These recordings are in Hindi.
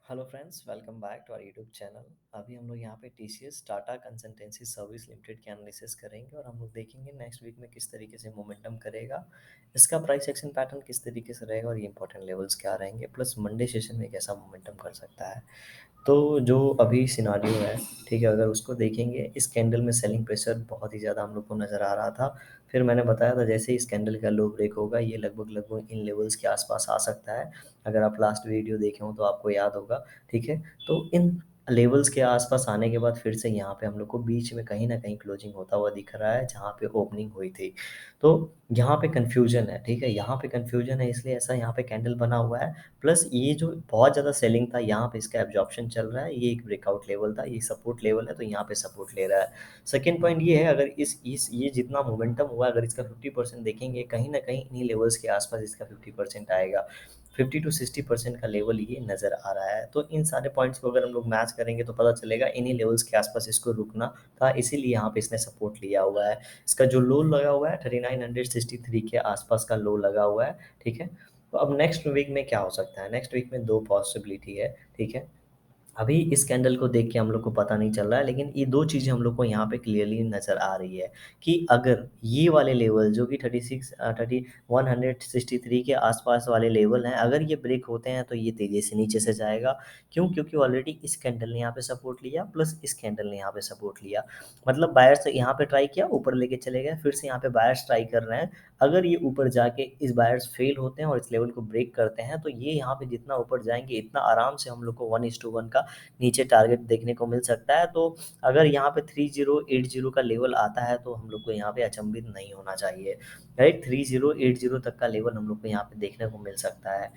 Hello friends, welcome back to our YouTube channel. अभी हम लोग यहाँ पे TCS Tata consultancy service limited की एनालिसिस करेंगे और हम लोग देखेंगे नेक्स्ट वीक में किस तरीके से मोमेंटम करेगा, इसका प्राइस एक्शन पैटर्न किस तरीके से रहेगा और ये इंपॉर्टेंट लेवल्स क्या रहेंगे, प्लस मंडे सेशन में कैसा मोमेंटम कर सकता है। तो जो अभी सिनारियो है, ठीक है, अगर उसको देखेंगे, इस कैंडल में सेलिंग प्रेशर बहुत ही ज़्यादा हम लोग को नज़र आ रहा था। फिर मैंने बताया था जैसे ही इस कैंडल का लो ब्रेक होगा ये लगभग लगभग इन लेवल्स के आसपास आ सकता है। अगर आप लास्ट वीडियो देखे हो तो आपको याद होगा, ठीक है। तो इन लेवल्स के आसपास आने के बाद फिर से यहाँ पे हम लोग को बीच में कहीं ना कहीं क्लोजिंग होता हुआ दिख रहा है जहाँ पे ओपनिंग हुई थी। तो यहाँ पे कंफ्यूजन है, ठीक है, यहाँ पे कंफ्यूजन है, इसलिए ऐसा यहाँ पे कैंडल बना हुआ है। प्लस ये जो बहुत ज़्यादा सेलिंग था यहाँ पे इसका एब्जॉर्प्शन चल रहा है, ये एक ब्रेकआउट लेवल था, ये सपोर्ट लेवल है, तो यहाँ पे सपोर्ट ले रहा है। सेकेंड पॉइंट ये है, अगर इस ये जितना मोमेंटम हुआ अगर इसका 50% देखेंगे कहीं ना कहीं इन्हीं लेवल्स के आसपास इसका 50% आएगा। 50 to 60% का लेवल ये नज़र आ रहा है। तो इन सारे पॉइंट्स को अगर हम लोग मैच करेंगे तो पता चलेगा इन्हीं लेवल्स के आसपास इसको रुकना था, इसीलिए यहाँ पे इसने सपोर्ट लिया हुआ है। इसका जो लो लगा हुआ है 3963 के आसपास का लो लगा हुआ है, ठीक है। तो अब नेक्स्ट वीक में क्या हो सकता है, नेक्स्ट वीक में दो पॉसिबिलिटी है, ठीक है। अभी इस कैंडल को देख के हम लोग को पता नहीं चल रहा है, लेकिन ये दो चीज़ें हम लोग को यहाँ पे क्लियरली नज़र आ रही है कि अगर ये वाले लेवल जो कि 163 के आसपास वाले लेवल हैं, अगर ये ब्रेक होते हैं तो ये तेज़ी से नीचे से जाएगा। क्यों? क्योंकि ऑलरेडी इस कैंडल ने यहाँ पे सपोर्ट लिया, प्लस इस कैंडल ने यहाँ पे सपोर्ट लिया। मतलब बायर्स यहाँ पे ट्राई किया, ऊपर लेके चले गए, फिर से यहाँ पे बायर्स ट्राई कर रहे हैं। अगर ये ऊपर जाके इस बायर्स फेल होते हैं और इस लेवल को ब्रेक करते हैं तो ये यहाँ पे जितना ऊपर जाएंगे इतना आराम से हम लोग को 1:1 का नीचे टारगेट देखने को मिल सकता है। तो अगर यहाँ पे 3080 का लेवल आता है तो हम लोग को यहाँ पे अचंभित नहीं होना चाहिए, राइट। 3080 तक का लेवल हम लोग को यहाँ पे देखने को मिल सकता है।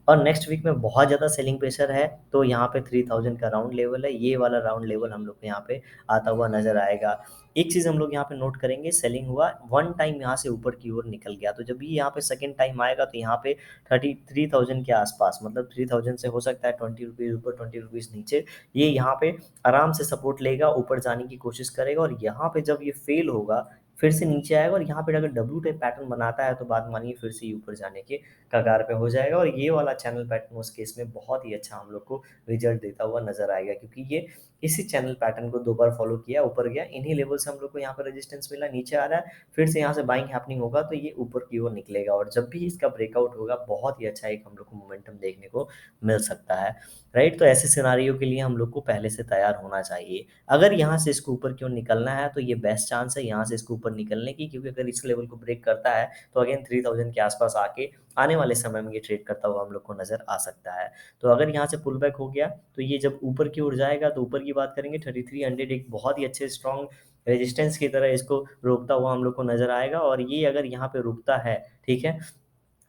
और नेक्स्ट वीक में बहुत ज़्यादा सेलिंग प्रेशर है, तो यहाँ पे 3000 का राउंड लेवल है, ये वाला राउंड लेवल हम लोग को यहाँ पे आता हुआ नजर आएगा। एक चीज़ हम लोग यहाँ पे नोट करेंगे, सेलिंग हुआ वन टाइम यहाँ से ऊपर की ओर निकल गया, तो जब भी यहाँ पे सेकेंड टाइम आएगा तो यहाँ पे 33,000 के आसपास, मतलब 3000 से हो सकता है 20 रुपीज़ ऊपर 20 रुपीज़ नीचे, ये यहाँ पे आराम से सपोर्ट लेगा, ऊपर जाने की कोशिश करेगा, और यहाँ पे जब ये फेल होगा फिर से नीचे आएगा, और यहाँ पे अगर डब्ल्यू टाइप पैटर्न बनाता है तो बात मानिए फिर से ऊपर जाने के कगार पे हो जाएगा, और ये वाला चैनल पैटर्न उस केस में बहुत ही अच्छा हम लोग को रिजल्ट देता हुआ नजर आएगा, क्योंकि ये इसी चैनल पैटर्न को दो बार फॉलो किया, ऊपर गया, इन्हीं लेवल से हम लोग को यहाँ पर रेजिस्टेंस मिला, नीचे आ रहा है, फिर से यहाँ से बाइंग हैपनिंग होगा तो ये ऊपर की ओर निकलेगा, और जब भी इसका ब्रेकआउट होगा बहुत ही अच्छा एक हम लोग को मोमेंटम देखने को मिल सकता है, राइट। तो ऐसे सिनारियो के लिए हम लोग को पहले से तैयार होना चाहिए। अगर यहाँ से इसको ऊपर क्यों निकलना है तो ये बेस्ट चांस है यहाँ से इसको ऊपर निकलने की, क्योंकि अगर इस लेवल को ब्रेक करता है तो अगेन 3000 के आसपास आके आने वाले समय में ये ट्रेड करता हुआ हम लोग को नजर आ सकता है। तो अगर यहाँ से पुल बैक हो गया तो ये जब ऊपर की ओर जाएगा तो ऊपर की बात करेंगे 3300 एक बहुत ही अच्छे स्ट्रॉन्ग रेजिस्टेंस की तरह इसको रोकता हुआ हम लोग को नजर आएगा, और ये अगर यहाँ पे रुकता है, ठीक है,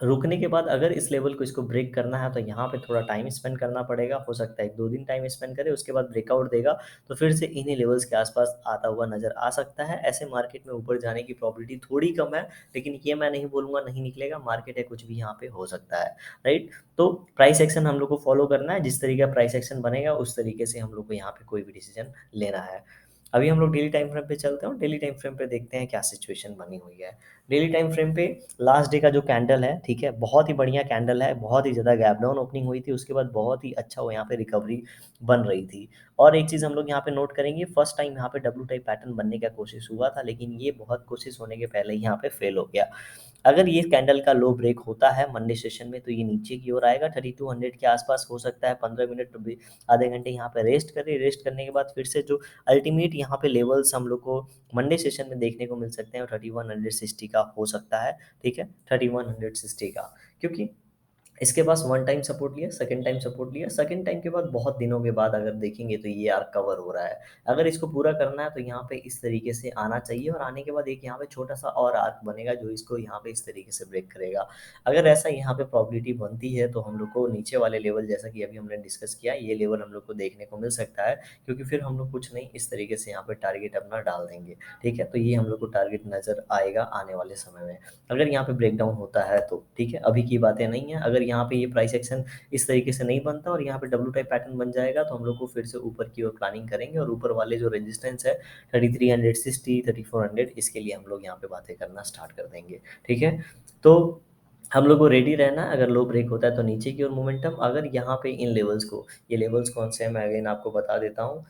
रुकने के बाद अगर इस लेवल को इसको ब्रेक करना है तो यहाँ पे थोड़ा टाइम स्पेंड करना पड़ेगा, हो सकता है 2 दिन टाइम स्पेंड करे, उसके बाद ब्रेकआउट देगा तो फिर से इन्हीं लेवल्स के आसपास आता हुआ नजर आ सकता है। ऐसे मार्केट में ऊपर जाने की प्रॉबिलिटी थोड़ी कम है, लेकिन ये मैं नहीं बोलूंगा नहीं निकलेगा, मार्केट है, कुछ भी यहाँ पे हो सकता है, राइट। तो प्राइस एक्शन हम लोग को फॉलो करना है, जिस तरीके का प्राइस एक्शन बनेगा उस तरीके से हम लोग को यहाँ पे कोई भी डिसीजन लेना है। अभी हम लोग डेली टाइम फ्रेम पे चलते हैं, डेली टाइम फ्रेम पे देखते हैं क्या सिचुएशन बनी हुई है। डेली टाइम फ्रेम पे लास्ट डे का जो कैंडल है, ठीक है, बहुत ही बढ़िया कैंडल है, बहुत ही ज़्यादा गैप डाउन ओपनिंग हुई थी, उसके बाद बहुत ही अच्छा वो यहाँ पे रिकवरी बन रही थी। और एक चीज़ हम लोग यहाँ पे नोट करेंगे, फर्स्ट टाइम यहाँ पे डब्ल्यू टाइप पैटर्न बनने का कोशिश हुआ था, लेकिन ये बहुत कोशिश होने के पहले ही यहाँ पे फेल हो गया। अगर ये कैंडल का लो ब्रेक होता है मंडे सेशन में तो ये नीचे की ओर आएगा, 3200 के आसपास हो सकता है, 15 मिनट भी, आधे घंटे यहाँ पे रेस्ट करे, रेस्ट करने के बाद फिर से जो अल्टीमेट यहाँ पे लेवल्स हम लोग को मंडे सेशन में देखने को मिल सकते हैं 3160 का हो सकता है, ठीक है, 3160 का, क्योंकि इसके पास वन टाइम सपोर्ट लिया, सेकंड टाइम सपोर्ट लिया, सेकंड टाइम के बाद बहुत दिनों के बाद अगर देखेंगे तो ये आर्क कवर हो रहा है। अगर इसको पूरा करना है तो यहाँ पे इस तरीके से आना चाहिए, और आने के बाद एक यहाँ पे छोटा सा और आर्क बनेगा जो इसको यहाँ पे इस तरीके से ब्रेक करेगा। अगर ऐसा यहाँ पे प्रॉबिलिटी बनती है तो हम लोग को नीचे वाले लेवल, जैसा कि अभी हमने डिस्कस किया, ये लेवल हम लोग को देखने को मिल सकता है, क्योंकि फिर हम लोग कुछ नहीं इस तरीके से यहाँ पे टारगेट अपना डाल देंगे, ठीक है। तो ये हम लोग को टारगेट नजर आएगा आने वाले समय में, अगर यहाँ पे ब्रेकडाउन होता है तो, ठीक है। अभी की बातें नहीं है, अगर यहाँ पे ये प्राइस एक्शन इस तरीके से नहीं बनता और यहाँ पे डब्ल्यू टाइप पैटर्न बन जाएगा तो हम लोग को फिर से ऊपर की ओर प्लानिंग करेंगे, और ऊपर वाले जो रेजिस्टेंस है 3360 3400, इसके लिए हम लोग यहाँ पे बातें करना स्टार्ट कर देंगे, ठीक है। तो हम लोग को रेडी रहना है, अगर लो ब्रेक होता है तो नीचे की ओर मोमेंटम, अगर यहाँ पे इन लेवल्स को, ये लेवल्स कौन से हैं मैं अगेन आपको बता देता हूँ।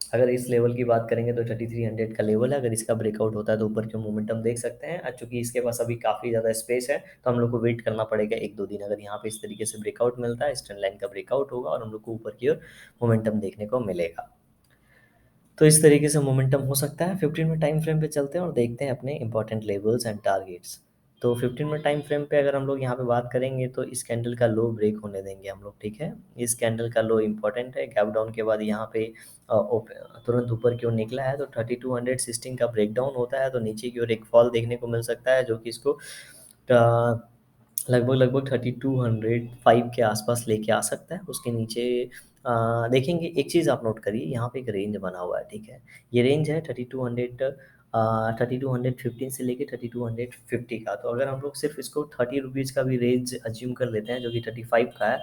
अगर इस लेवल की बात करेंगे तो 3300 का लेवल है, अगर इसका ब्रेकआउट होता है तो ऊपर की मोमेंटम देख सकते हैं। चूंकि इसके पास अभी काफ़ी ज़्यादा स्पेस है तो हम लोग को वेट करना पड़ेगा 1-2 दिन। अगर यहाँ पे इस तरीके से ब्रेकआउट मिलता है, स्ट्रेंड लाइन का ब्रेकआउट होगा और हम लोग को ऊपर की ओर मोमेंटम देखने को मिलेगा। तो इस तरीके से मोमेंटम हो सकता है। 15 मिनट टाइम फ्रेम पे चलते हैं और देखते हैं अपने इंपॉर्टेंट लेवल्स एंड टारगेट्स। तो 15 मिनट टाइम फ्रेम पे अगर हम लोग यहाँ पे बात करेंगे तो इस कैंडल का लो ब्रेक होने देंगे हम लोग, ठीक है। इस कैंडल का लो इंपॉर्टेंट है। गैप डाउन के बाद यहाँ पे तुरंत ऊपर की ओर निकला है तो 3216 का ब्रेक डाउन होता है तो नीचे की ओर एक फॉल देखने को मिल सकता है, जो कि इसको लगभग लगभग 3205 के आसपास लेके आ सकता है। उसके नीचे देखेंगे, एक चीज़ आप नोट करिए, यहाँ पे एक रेंज बना हुआ है, ठीक है। ये रेंज है 3215 से लेके 3250 का। तो अगर हम लोग सिर्फ इसको 30 रुपीज़ का भी रेंज अज्यूम कर लेते हैं, जो कि 35 का है,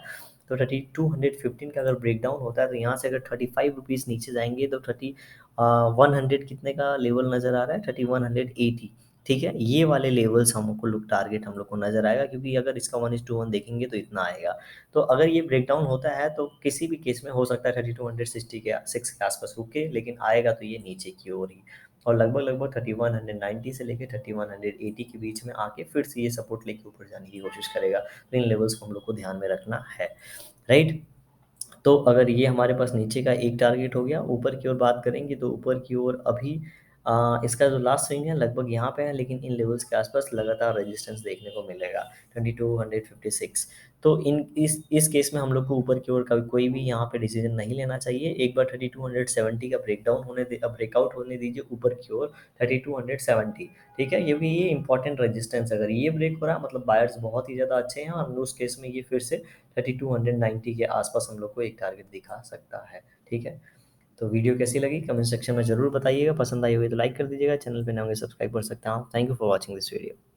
तो 3215 का अगर ब्रेक डाउन होता है तो यहाँ से अगर 35 रुपीज़ नीचे जाएंगे तो 100 कितने का लेवल नज़र आ रहा है, 3180, ठीक है। ये वाले लेवल्स हमको लोग टारगेट हम लोग को नज़र आएगा, क्योंकि अगर इसका 1:1 देखेंगे तो इतना आएगा। तो अगर ये ब्रेकडाउन होता है तो किसी भी केस में हो सकता है 3260 के 6 के आसपास रुके, लेकिन आएगा तो ये नीचे की ओर ही, और लगभग लगभग 3190 से लेके 3180 के बीच में आके फिर से ये सपोर्ट लेके ऊपर जाने की कोशिश करेगा। तो इन लेवल्स को हम लोग को ध्यान में रखना है, राइट। तो अगर ये हमारे पास नीचे का एक टारगेट हो गया, ऊपर की ओर बात करेंगे तो ऊपर की ओर अभी इसका जो लास्ट स्विंग है लगभग यहाँ पे है, लेकिन इन लेवल्स के आसपास लगातार रेजिस्टेंस देखने को मिलेगा 2256। तो इस केस में हम लोग को ऊपर की ओर का कोई भी यहाँ पे डिसीजन नहीं लेना चाहिए। एक बार 3270 का ब्रेकडाउन होने दे, ब्रेकआउट होने दीजिए ऊपर की ओर 3270, ठीक है। क्योंकि ये इंपॉर्टेंट रेजिस्टेंस, अगर ये ब्रेक हो रहा है मतलब बायर्स बहुत ही ज़्यादा अच्छे हैं, और उस केस में ये फिर से 3290 के आसपास हम लोग को एक टारगेट दिखा सकता है, ठीक है। तो वीडियो कैसी लगी कमेंट सेक्शन में ज़रूर बताइएगा, पसंद आई होगी तो लाइक कर दीजिएगा, चैनल पे नए होंगे सब्सक्राइब कर सकते हैं आप। Thank you for watching this video.